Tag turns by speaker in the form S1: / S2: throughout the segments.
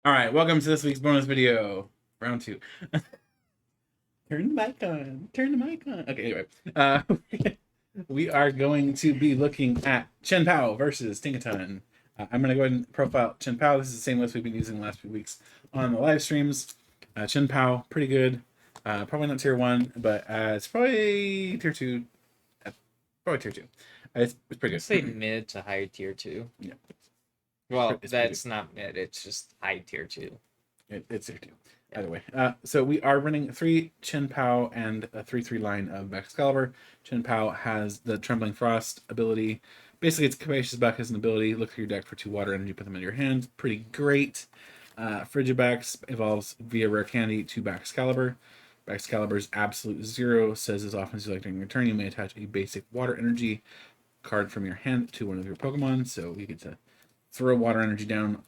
S1: All right, welcome to this week's bonus video, round two. Turn the mic on. Turn the mic on. Okay, anyway, uh, we are going to be looking at Chien-Pao versus Tinkaton. I'm going to go ahead and profile Chien-Pao. This is the same list we've been using the last few weeks on the live streams. Chien-Pao, pretty good. Probably not tier one, but it's probably tier two. Probably tier two. It's pretty
S2: I'd
S1: good.
S2: say mid to high tier 2.
S1: Yeah.
S2: Well,
S1: It's
S2: that's not mid, it's just high tier 2.
S1: It's tier two. Either way. So we are running 3 Chien-Pao and a 3/3 line of Excalibur. Chien-Pao has the Trembling Frost ability. Basically, it's Capacious Buck has an ability. Look through your deck for 2 water energy, put them in your hand. Pretty great. Frigibax evolves via Rare Candy to Excalibur. Excalibur's Absolute Zero says as often as you like during your turn, you may attach a basic water energy card from your hand to one of your Pokemon. So you get to throw water energy down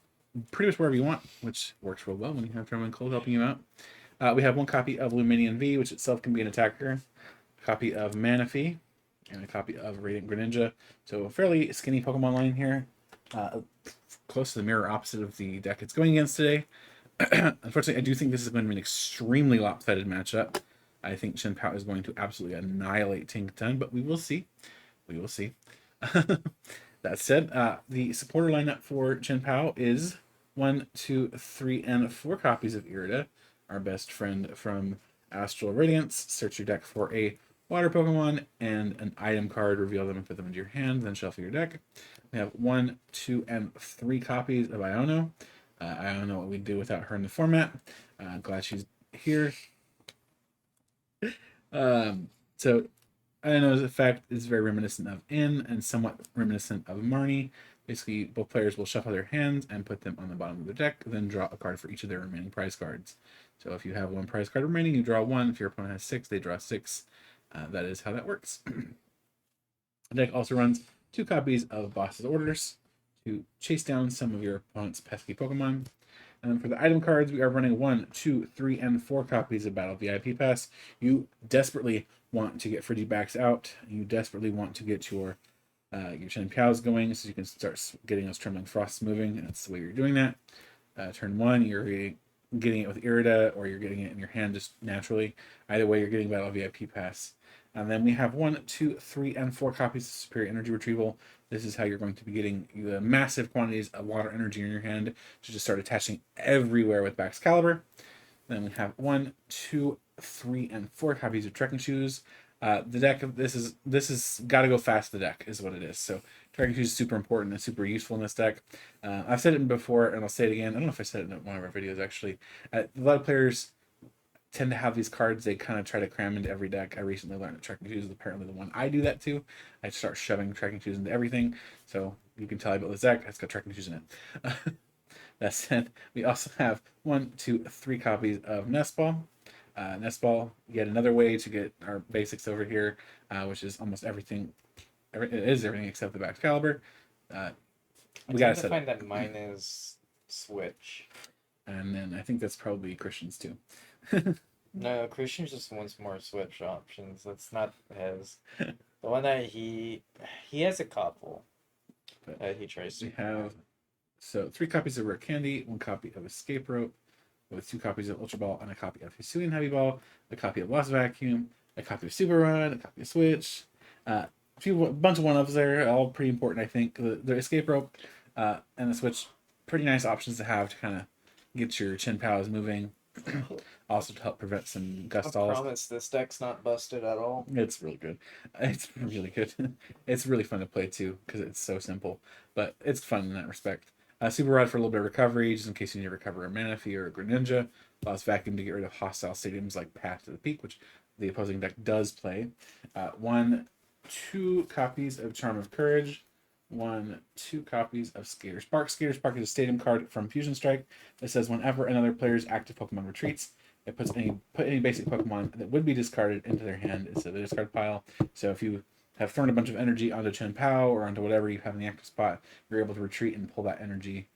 S1: pretty much wherever you want, which works real well when you have Trembling Cold helping you out. We have 1 copy of Luminion V, which itself can be an attacker, a copy of Manaphy, and a copy of Radiant Greninja. So a fairly skinny Pokemon line here, close to the mirror opposite of the deck it's going against today. Unfortunately, I do think this is going to be an extremely lopsided matchup. I think Chien-Pao is going to absolutely annihilate Tinkaton, but we will see. We will see. That said, the supporter lineup for Chien-Pao is 1, 2, 3, and 4 copies of Irida, our best friend from Astral Radiance. Search your deck for a water Pokemon and an item card, reveal them and put them into your hand, then shuffle your deck. We have 1, 2, and 3 copies of Iono. I don't know what we'd do without her in the format. Glad she's here. So Iono's effect is very reminiscent of In and somewhat reminiscent of Marnie. Basically, both players will shuffle their hands and put them on the bottom of their deck, then draw a card for each of their remaining prize cards. So if you have 1 prize card remaining, you draw 1. If your opponent has 6, they draw 6. That is how that works. The deck also runs 2 copies of Boss's Orders to chase down some of your opponent's pesky Pokemon. And then for the item cards, we are running 1, 2, 3, and 4 copies of Battle VIP Pass. You desperately want to get Frigibax out. You desperately want to get your Chien-Paos going so you can start getting those Trembling Frosts moving. And that's the way you're doing that. Turn 1, you're getting it with Irida, or you're getting it in your hand just naturally. Either way, you're getting Battle VIP Pass. And then we have 1, 2, 3, and 4 copies of Superior Energy Retrieval. This is how you're going to be getting the massive quantities of water energy in your hand to just start attaching everywhere with Excalibur. Then we have 1, 2, 3, and 4 copies of Trekking Shoes. The deck of this is gotta go fast. The deck is what it is. So Trekking Shoes is super important and super useful in this deck. I've said it before and I'll say it again. I don't know if I said it in one of our videos actually. A lot of players tend to have these cards they kind of try to cram into every deck. I recently learned that Trekking Shoes is apparently the one I do that to. I start shoving Trekking Shoes into everything. So you can tell I built this deck. It's got Trekking Shoes in it. That said, we also have 1, 2, 3 copies of Nest Ball. Nest Ball, yet another way to get our basics over here, which is almost everything. It is everything except the Excalibur. We gotta set
S2: find that mine is Switch.
S1: And then I think that's probably Christian's too.
S2: No, Christian just wants more Switch options. That's not his. The one that he has a couple that he tries to.
S1: We have 3 copies of Rare Candy, 1 copy of Escape Rope, with 2 copies of Ultra Ball and a copy of Hisuian Heavy Ball, a copy of Lost Vacuum, a copy of Super Run, a copy of Switch, a bunch of one-ups there, all pretty important, I think. The Escape Rope and the Switch, pretty nice options to have to kind of get your Chien-Paos moving. Also to help prevent some gust stalls.
S2: I promise this deck's not busted at all.
S1: It's really good. It's really good. It's really fun to play too because it's so simple, but it's fun in that respect. Super Rod for a little bit of recovery, just in case you need to recover a Manaphy or a Greninja. Allows Vacuum to get rid of hostile stadiums like Path to the Peak, which the opposing deck does play. 1, 2 copies of Charm of Courage. 1, 2 copies of Skater Spark. Skater Spark is a stadium card from Fusion Strike that says whenever another player's active Pokemon retreats, it put any basic Pokemon that would be discarded into their hand instead of the discard pile. So if you have thrown a bunch of energy onto Chien-Pao or onto whatever you have in the active spot, you're able to retreat and pull that energy,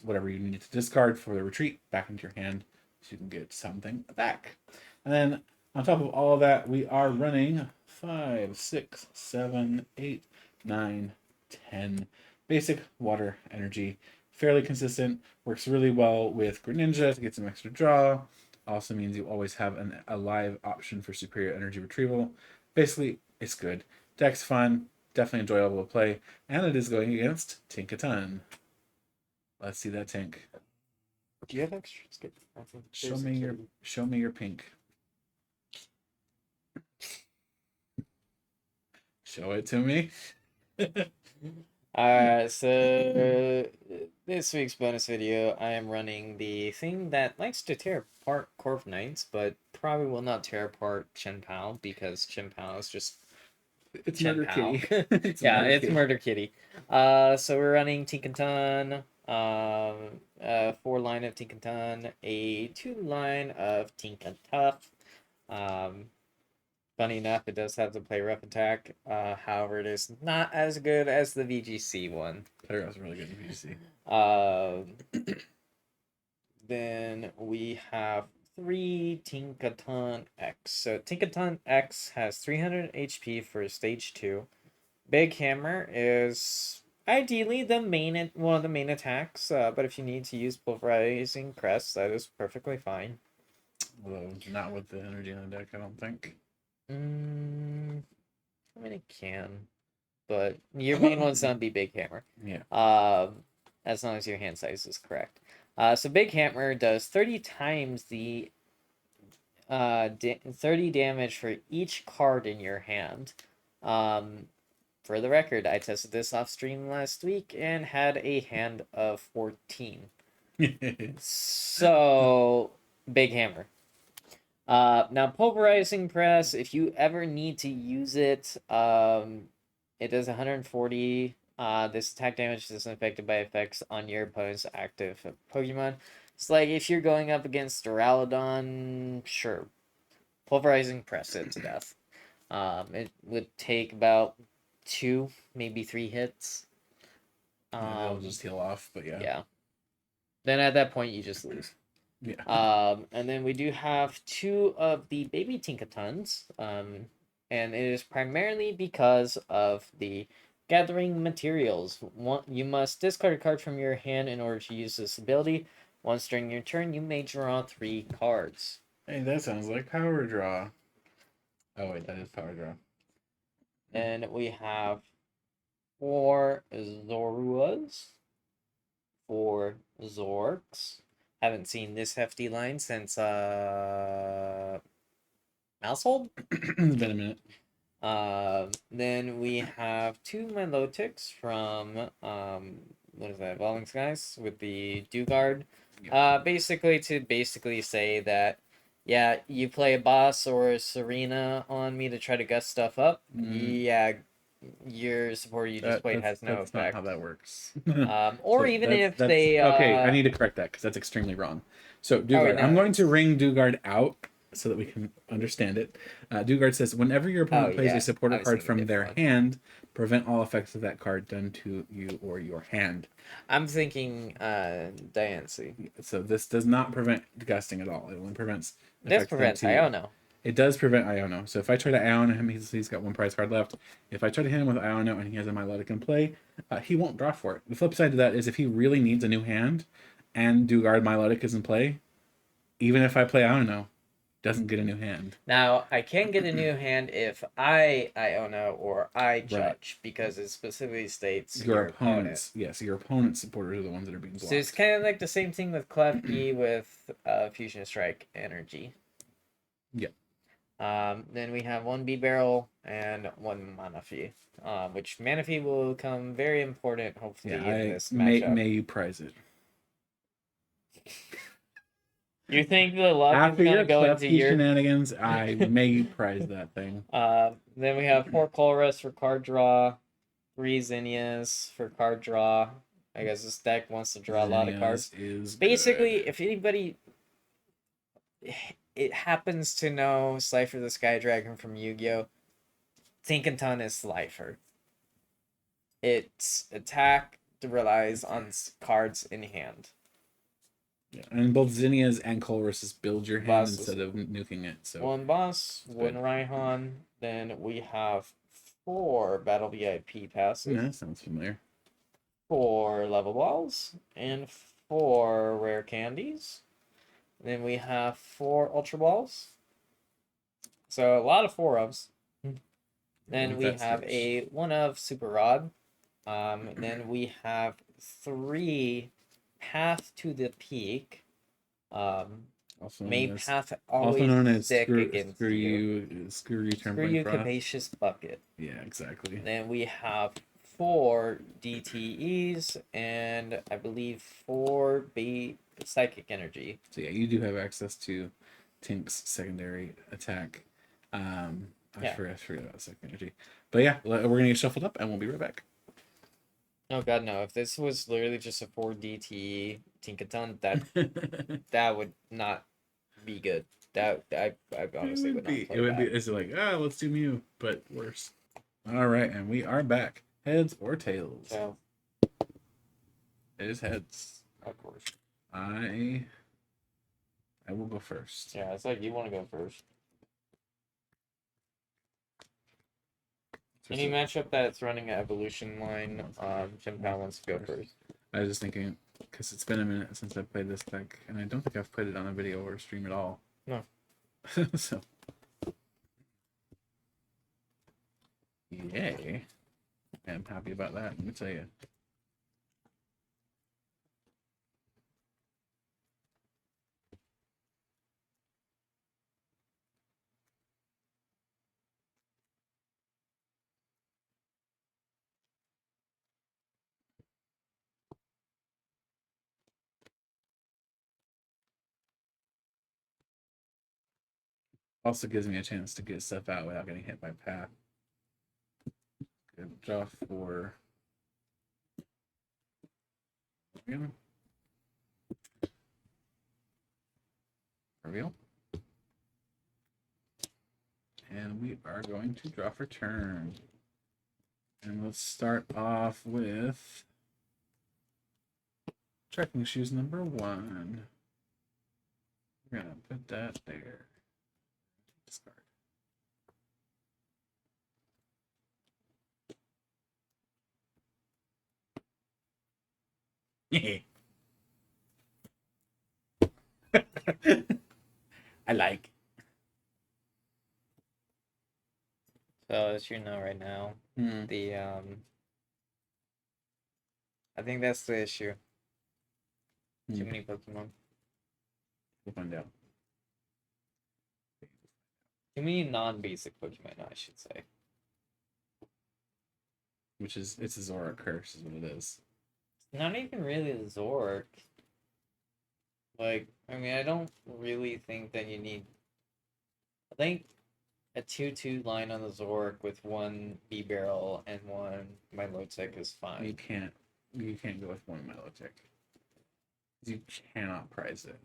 S1: whatever you need to discard for the retreat, back into your hand so you can get something back. And then on top of all of that, we are running 5, 6, 7, 8, 9, 10 basic water energy fairly consistent. Works really well with Greninja to get some extra draw. Also means you always have a live option for superior energy retrieval. Basically, it's good. Deck's fun, definitely enjoyable to play, and it is going against Tinkaton. Let's see that Tink.
S2: Do you have extras? I think
S1: Show me your pink. Show it to me.
S2: Alright, so this week's bonus video, I am running the thing that likes to tear apart Corviknights, but probably will not tear apart Chien-Pao because Chien-Pao is just
S1: It's Murder
S2: Chien-Pao.
S1: Kitty.
S2: It's Murder Kitty. So we're running Tinkaton, 4-line of Tinkaton, a 2-line of Tinkaton. Funny enough, it does have the play rough attack. However, it is not as good as the VGC one.
S1: Play rough is really good in VGC.
S2: Then we have 3 Tinkaton X. So Tinkaton X has 300 HP for stage 2. Big Hammer is ideally one of the main attacks, but if you need to use Pulverizing Crest, that is perfectly fine.
S1: Although not with the energy in the deck, I don't think.
S2: I mean, it can, but your main one's gonna be Big Hammer.
S1: Yeah.
S2: As long as your hand size is correct. So Big Hammer does 30 times the 30 damage for each card in your hand. For the record, I tested this off stream last week and had a hand of 14. So Big Hammer. Now Pulverizing Press, if you ever need to use it, it does 140. This attack damage isn't affected by effects on your opponent's active Pokemon. It's like if you're going up against Duraludon, sure. Pulverizing Press it to death. It would take about 2, maybe 3 hits.
S1: They'll just heal off, but yeah.
S2: Yeah. Then at that point, you just lose.
S1: Yeah.
S2: And then we do have 2 of the baby Tinkatons. And it is primarily because of the gathering materials. You must discard a card from your hand in order to use this ability. Once during your turn, you may draw 3 cards.
S1: Hey, that sounds like Power Draw. Oh wait, that is Power Draw.
S2: And we have 4 Zoruas, 4 Zorks. Haven't seen this hefty line since Mousehold.
S1: It's been a minute.
S2: Then we have 2 Milotics from what is that? Evolving Skies with the Dugard.
S1: Yeah.
S2: Basically to say that yeah, you play a boss or a Serena on me to try to gust stuff up. Yeah, your support you just played has no
S1: that's
S2: effect.
S1: Not how that works.
S2: Or
S1: So
S2: even if
S1: that's,
S2: they
S1: okay, I need to correct that because that's extremely wrong. So Dugard, I'm going to ring Dugard out so that we can understand it. Dugard says, whenever your opponent plays a supporter card from their hand, prevent all effects of that card done to you or your hand.
S2: I'm thinking Diancie.
S1: So this does not prevent gusting at all. It only prevents.
S2: This prevents Iono.
S1: It does prevent Iono. So if I try to Iono him, he's got 1 prize card left. If I try to hit him with Iono and he has a Milotic in play, he won't draw for it. The flip side to that is if he really needs a new hand and Dugard Milotic is in play, even if I play Iono, doesn't get a new hand.
S2: Now, I can get a new hand if I Iono or I judge, because it specifically states
S1: your opponents. Yes, your opponent's supporters are the ones that are being blocked.
S2: So it's kind of like the same thing with Klefki with Fusion Strike Energy.
S1: Yeah.
S2: Then we have 1 B-Barrel and 1 Manaphy, which Manaphy will come very important, hopefully, in this matchup.
S1: May you prize it.
S2: You think the luck is going to go into your
S1: shenanigans? I may prize that thing.
S2: Then we have 4 Colress for card draw, 3 Zinnias for card draw. I guess this deck wants to draw a lot of cards. Basically, if anybody it happens to know Slifer the Sky Dragon from Yu-Gi-Oh, Tinkaton is Slifer. Its attack relies on cards in hand.
S1: Yeah, and both Zinnias and Colress's build your hand instead of nuking it. So
S2: 1 boss, 1 Raihan. Then we have 4 Battle VIP passes.
S1: Yeah, that sounds familiar.
S2: 4 level balls and 4 rare candies. Then we have 4 ultra balls. So a lot of 4 ofs. Then we have a 1 of super rod. Then we have 3 path to the peak.
S1: Also
S2: May
S1: known as,
S2: path
S1: also
S2: always
S1: known
S2: be
S1: as
S2: sick
S1: screw,
S2: against
S1: screw
S2: you.
S1: screw you,
S2: Screw you,
S1: Frost.
S2: capacious bucket.
S1: Yeah, exactly.
S2: Then we have 4 DTEs and I believe 4 psychic energy.
S1: So yeah, you do have access to Tink's secondary attack. I forget about second energy. But yeah, we're gonna get shuffled up and we'll be right back.
S2: Oh god, no. If this was literally just a 4 DTE Tinkaton, that would not be good. That I honestly would not play
S1: it would be
S2: that.
S1: it's like, let's do Mew, but worse. Alright, and we are back. Heads or tails?
S2: So,
S1: It is heads.
S2: of course.
S1: I will go first.
S2: Yeah, it's like you want to go first. Any matchup that's running an evolution line, Chien-Pao wants to go first.
S1: I was just thinking, because it's been a minute since I played this deck, and I don't think I've played it on a video or stream at all.
S2: No.
S1: So. Yay. I'm happy about that, let me tell you. Also gives me a chance to get stuff out without getting hit by path. Good draw for reveal. And we are going to draw for turn. And let's start off with trekking shoes number 1. We're gonna put that there. Discard. I like.
S2: So as you know right now, the I think that's the issue. Too many Pokemon.
S1: We'll find out.
S2: Too many non-basic Pokemon, I should say.
S1: Which is, it's a Zora curse, is what it is.
S2: Not even really the Zork. Like, I mean, I don't really think that you need. I think a 2/2 line on the Zork with 1 B-Barrel and 1 Milotic is fine.
S1: You can't go with 1 Milotic. You cannot prize it.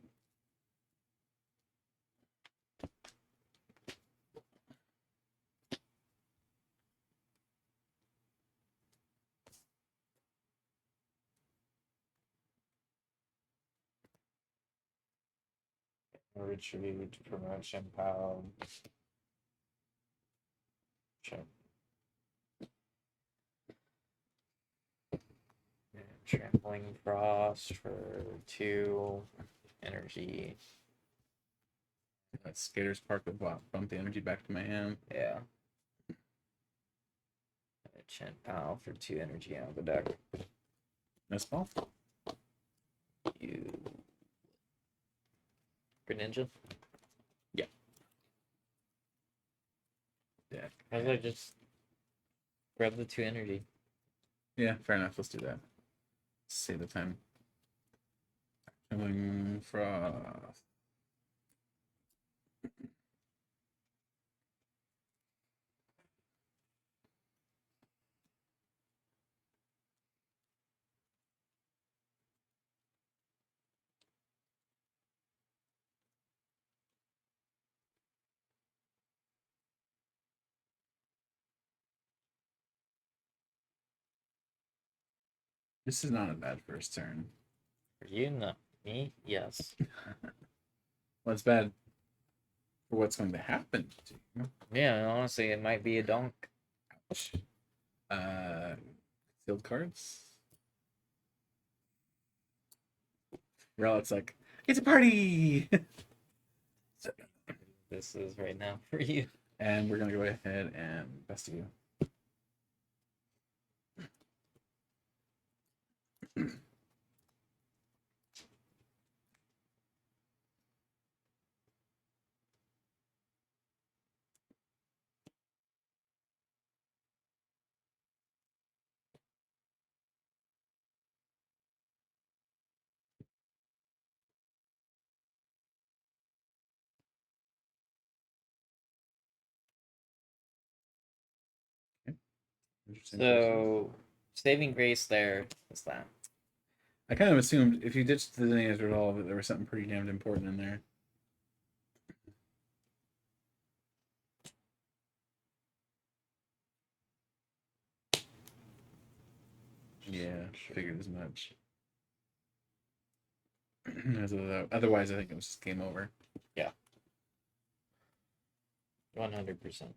S2: Retreat to promote Chien-Pao. Trampling Frost for 2 energy.
S1: That Skater's Park would bump the energy back to my hand.
S2: Yeah. Chien-Pao for 2 energy out of the deck.
S1: Miss ball.
S2: You. Greninja?
S1: Yeah. Yeah.
S2: How did I just grab the 2 energy?
S1: Yeah, fair enough. Let's do that. Save the time. Trampling Frost. This is not a bad first turn.
S2: For you, no. Me, yes.
S1: Well, it's bad for what's going to happen to you.
S2: Yeah, honestly, it might be a donk.
S1: Ouch. Sealed cards. Relic's like, it's a party!
S2: This is right now for you.
S1: And we're gonna go ahead and best of you. Interesting choices.
S2: So, saving grace there is that.
S1: I kind of assumed if you ditched the Deniers Resolve that there was something pretty damned important in there. Yeah, figured as much. Otherwise, I think it was just game over.
S2: 100%.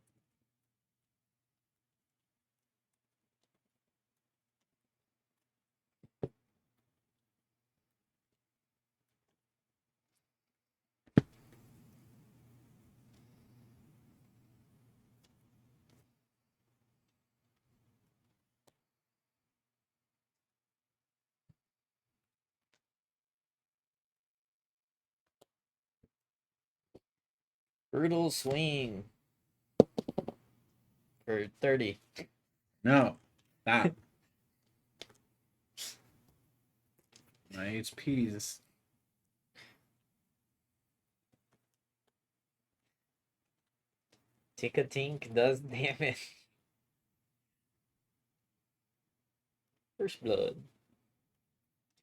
S2: Brutal swing for 30.
S1: No, stop. My HPs.
S2: Tick-a-tink does damage. First blood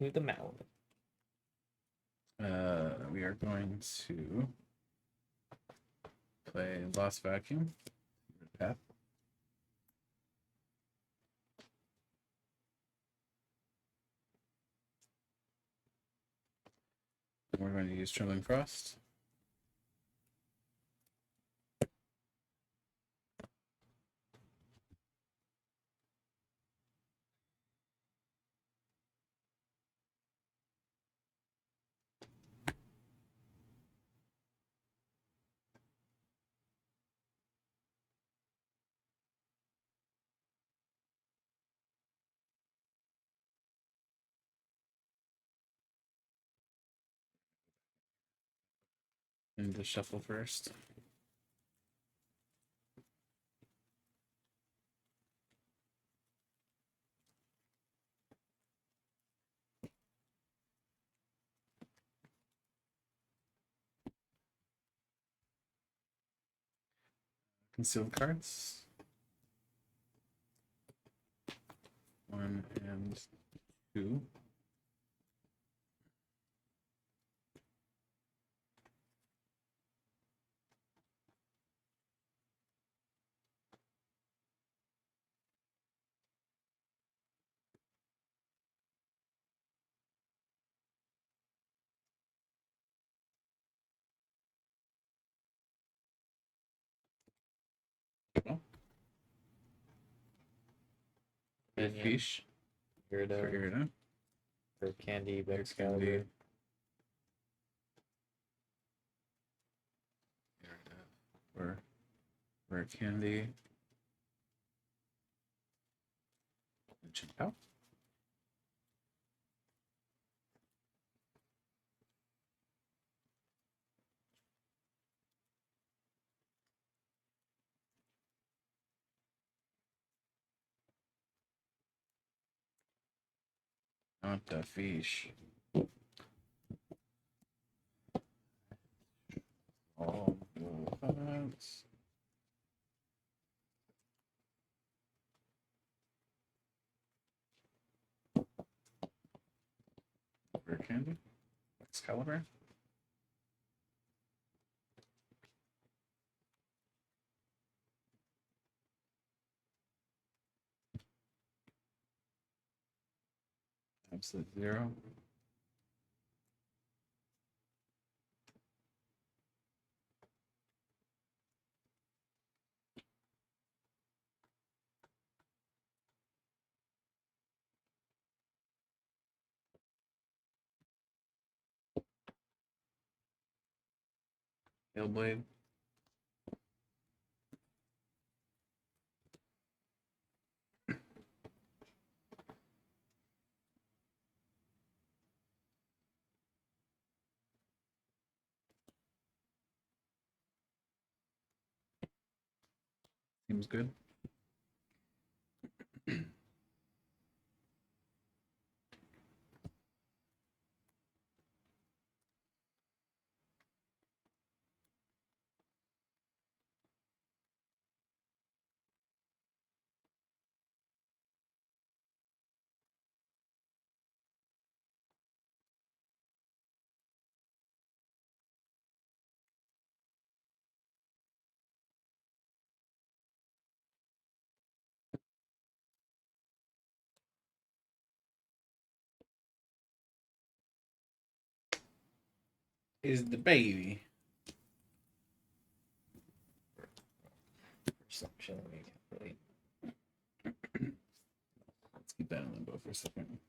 S2: to the mouth.
S1: We are going to play Lost Vacuum. Path. We're going to use Trembling Frost. And the shuffle first. Concealed cards. 1 and 2. Oh,
S2: Minion.
S1: Fish for
S2: Gyarados.
S1: Irida.
S2: For Candy,
S1: Candy.
S2: Excalibur.
S1: For Candy. Chien-Pao. Not the fish. All the cards. For Candy. Excalibur. Absolute Zero. Hellblade. Seems good. Is the baby.
S2: Perception. Let me calculate.
S1: Let's keep that in limbo for a second.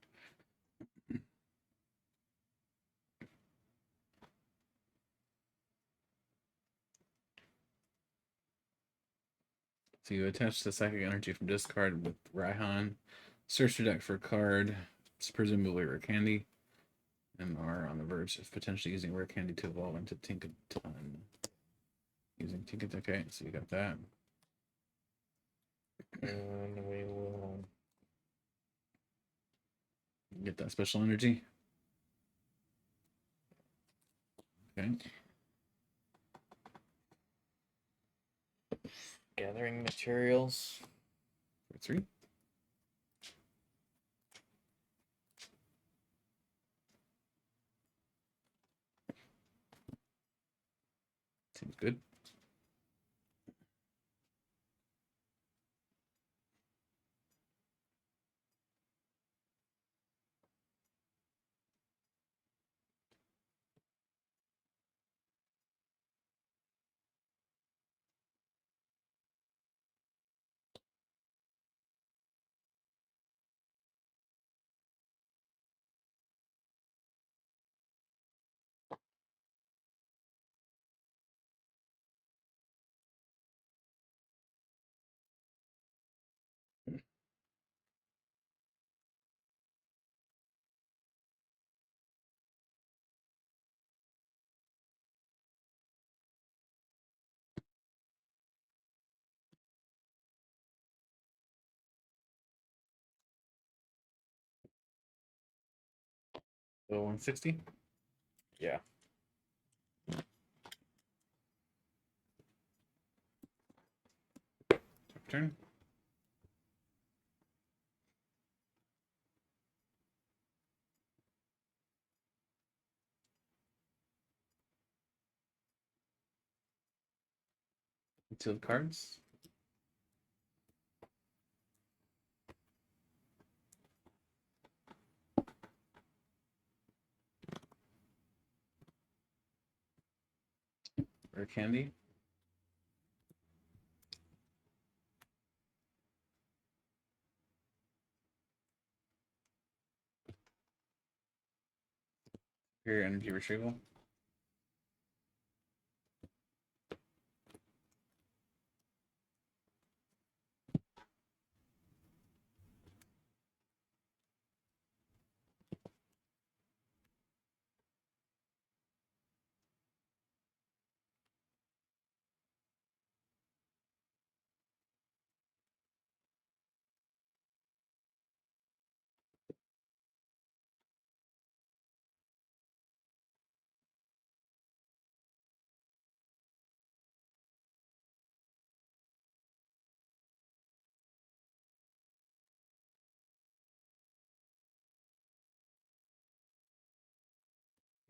S1: So you attach the psychic energy from discard with Raihan. Search your deck for a card. It's presumably rare candy. And are on the verge of potentially using rare candy to evolve into Tinkaton. Using Tinkaton. Okay, so you got that.
S2: And we will
S1: Get that special energy. Okay.
S2: gathering materials.
S1: For 3. Seems good. So 160.
S2: Yeah.
S1: Turn. Sealed cards. Rare candy. Superior energy retrieval.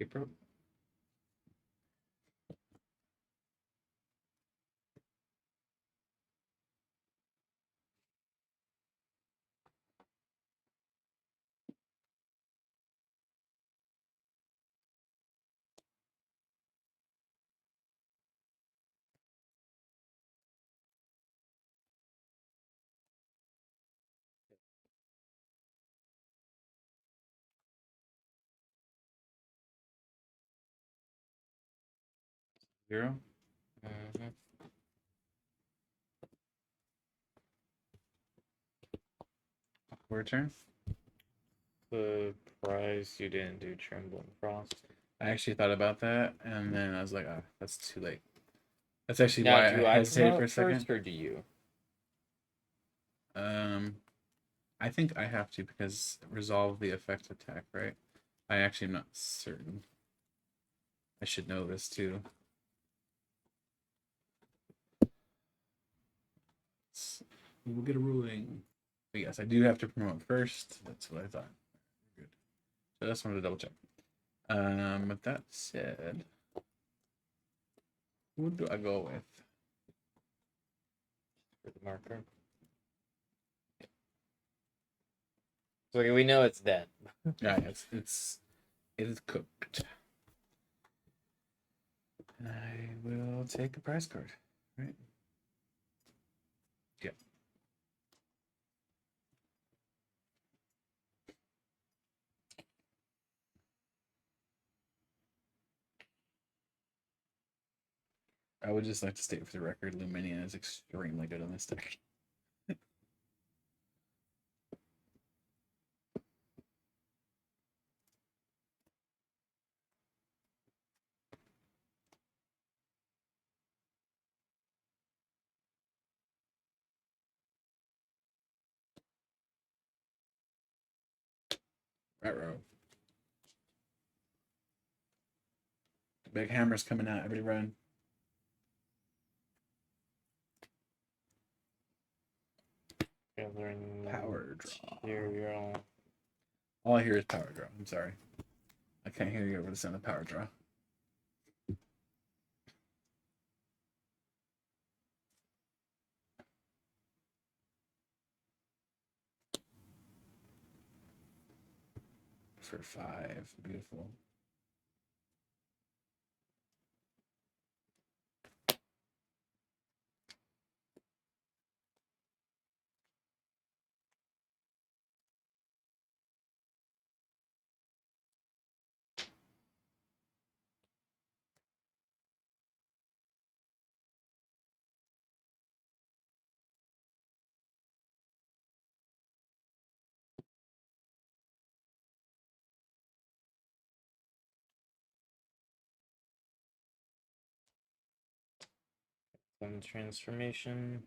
S1: April. 0.
S2: Mm-hmm.
S1: Word turn.
S2: Surprised you didn't do Trembling Frost.
S1: I actually thought about that, and then I was like, oh, that's too late. That's actually
S2: Now,
S1: why
S2: do
S1: I
S2: I
S1: hesitated
S2: promote
S1: for a second.
S2: first, or do you?
S1: I think I have to because resolve the effect attack, right? I actually am not certain. I should know this too. We will get a ruling. But yes, I do have to promote first. That's what I thought. Good. So I just wanted to double check. With that said, who do I go with?
S2: For the marker. So okay, we know it's dead.
S1: Yeah, it is cooked. I will take a prize card, right? Yeah. I would just like to state for the record, Luminia is extremely good on this deck. Right row. Big hammer's coming out. Everybody run.
S2: Gathering
S1: Power draw.
S2: material.
S1: All I hear is power draw. I'm sorry. I can't hear you over the sound of power draw. For 5. Beautiful.
S2: Some transformation.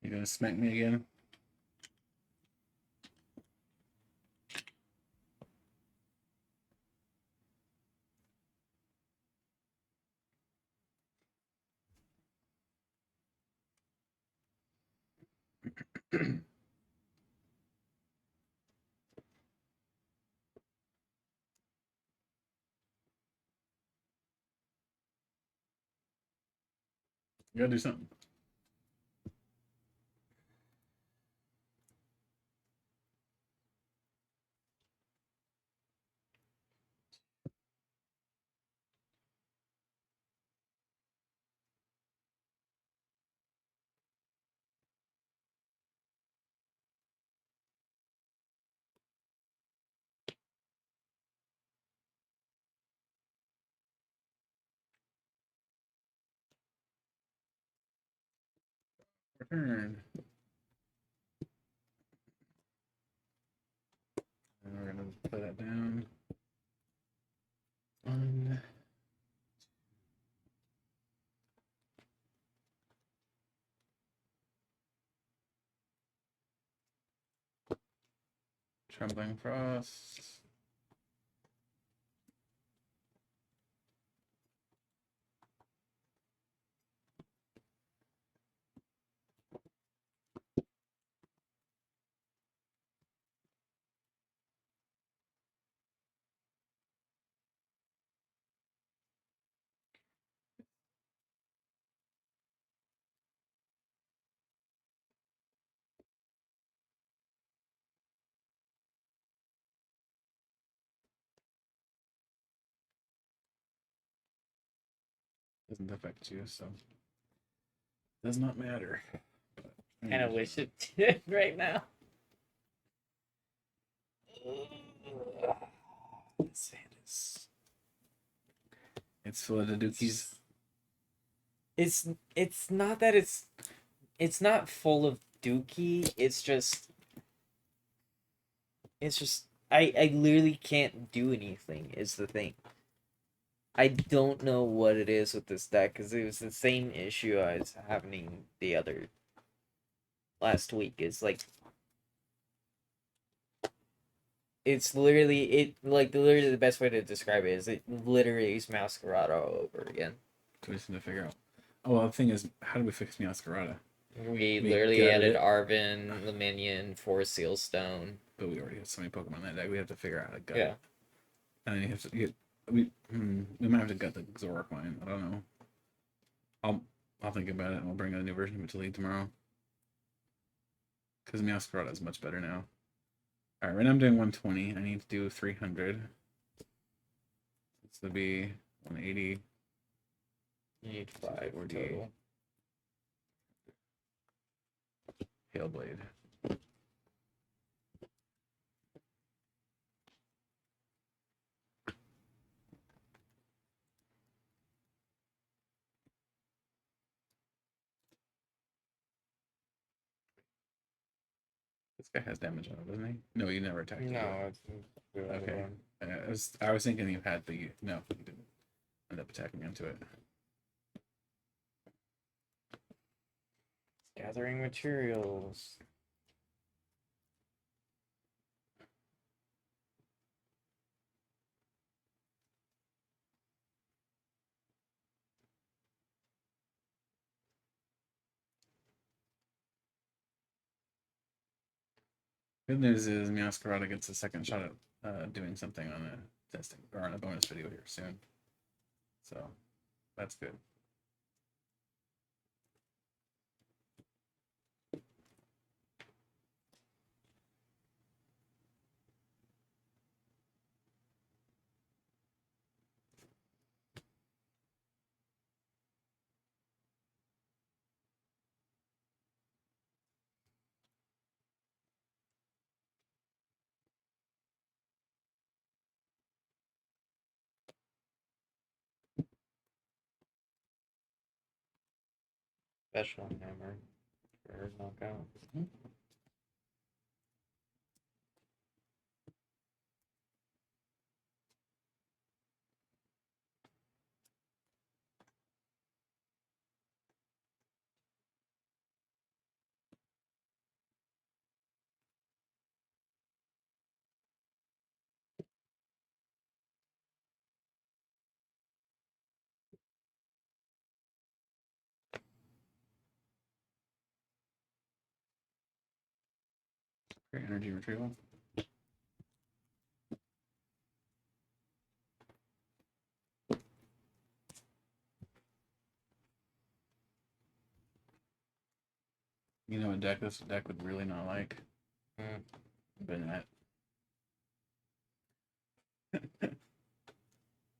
S1: You gonna smack me again? You gotta do something. Return. And we're gonna play that down. 1. Trembling Frost. Doesn't affect you, so does not matter.
S2: Kind of wish it did right now.
S1: This hand is. It's full of the dookies.
S2: It's not that it's not full of dookie. It's just I literally can't do anything is the thing. I don't know what it is with this deck because it was the same issue I was having the other last week. It's like it's literally the best way to describe it is it literally is Masquerade all over again.
S1: So we just need to figure out. Oh well, the thing is, how do we fix Masquerada?
S2: We
S1: We
S2: literally
S1: gutted
S2: added
S1: it.
S2: Arvin, the minion, for Sealstone.
S1: But we already have so many Pokemon in that deck. We have to figure out how to gut
S2: Yeah.
S1: it. And then you have to get. We might have to gut the Zoroark line. I don't know. I'll think about it and we'll bring a new version of it to league tomorrow. Because Masquerada is much better now. Alright, right now I'm doing 120. I need to do 300. This would be 180.
S2: You need 5
S1: 40.
S2: total.
S1: Hailblade. This guy has damage on it, doesn't he? No, you never attacked it.
S2: No, it's the other
S1: Okay.
S2: one.
S1: I was thinking you had, but no, you didn't end up attacking into it.
S2: Gathering materials.
S1: Good news is Masquerada gets a second shot at doing something on a testing or on a bonus video here soon. So that's good.
S2: Special hammer for knockout.
S1: Great energy retrieval. You know a deck this deck would really not like? Banette.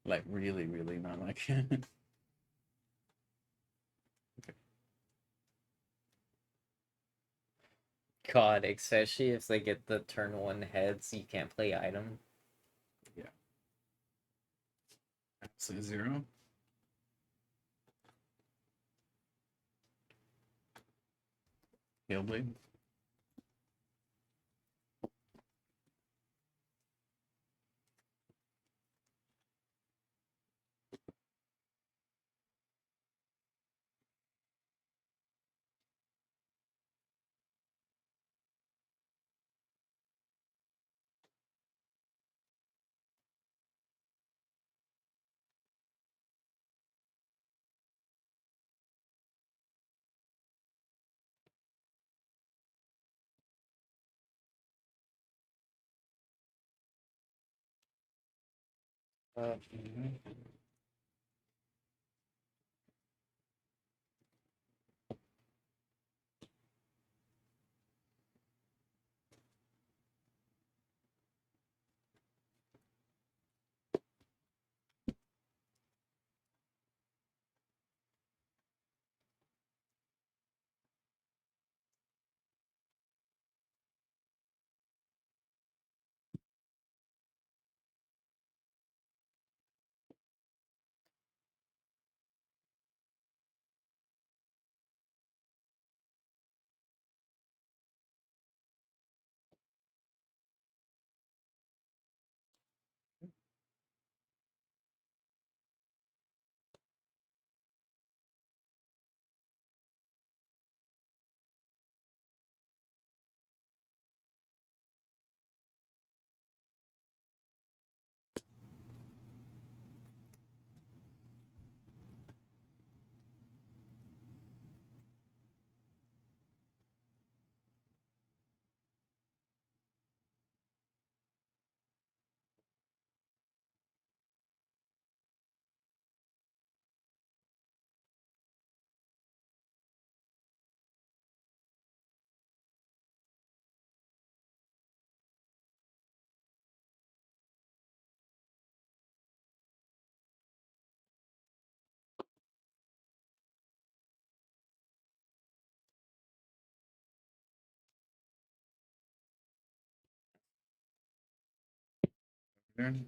S1: Like really, really not like.
S2: God, especially if they get the turn 1 heads, you can't play item.
S1: Yeah. Absolute 0. Hailblade. Turn.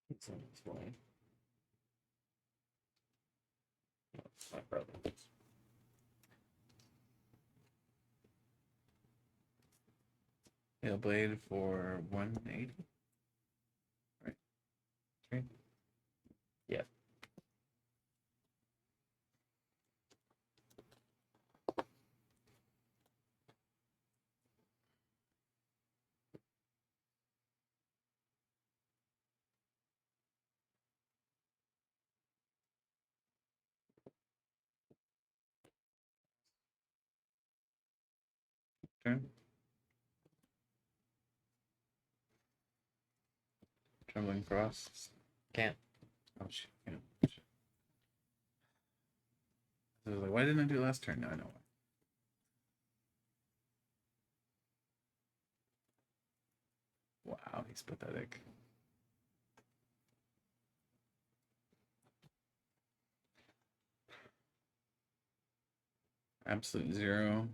S2: It's on its way. That's my problem.
S1: Hail Blade for 180. Right. Okay.
S2: Yeah.
S1: Turn. Trembling Frost.
S2: Can't.
S1: Oh shit. Yeah. I was like, why didn't I do it last turn? Now I know why. Wow, he's pathetic. Absolute zero.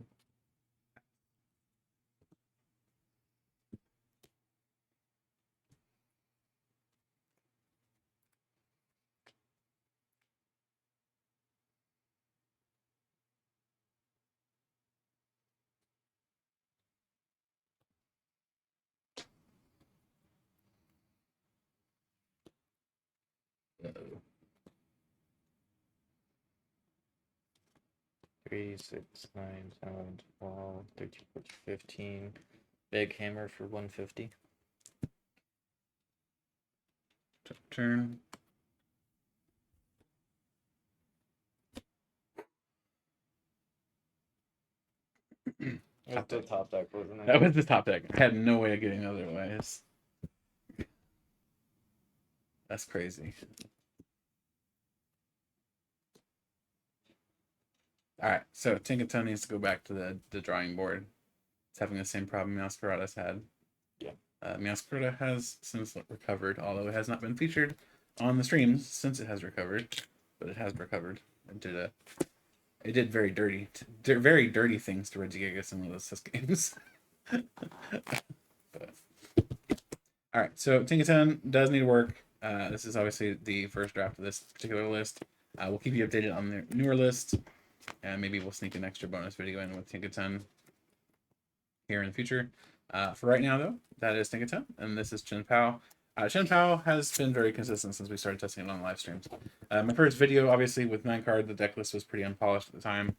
S1: Uh-oh.
S2: 3, 6, 9, 10, 12, 13, 14, 15. Big hammer for 150.
S1: Turn.
S2: That's the top deck, wasn't it?
S1: That was the top deck. I had no way of getting otherwise. That's crazy. All right, so Tinkaton needs to go back to the drawing board. It's having the same problem Meowscarada's had.
S2: Yeah.
S1: Meowscarada has since recovered, although it has not been featured on the streams since it has recovered, but it has recovered. It did very very dirty things to Regigigas in those games. But, all right, so Tinkaton does need work. This is obviously the first draft of this particular list. We'll keep you updated on the newer list, and maybe we'll sneak an extra bonus video in with Tinkaton here in the future. For right now, though, that is Tinkaton, and this is Chien-Pao. Chien-Pao has been very consistent since we started testing it on live streams. My first video, obviously, with 9 card, the deck list was pretty unpolished at the time.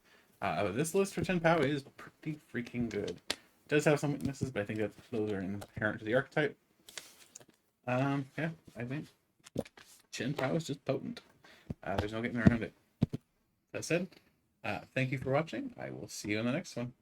S1: This list for Chien-Pao is pretty freaking good. It does have some weaknesses, but I think that those are inherent to the archetype. Yeah, I think Chien-Pao is just potent. There's no getting around it. That said, thank you for watching. I will see you in the next one.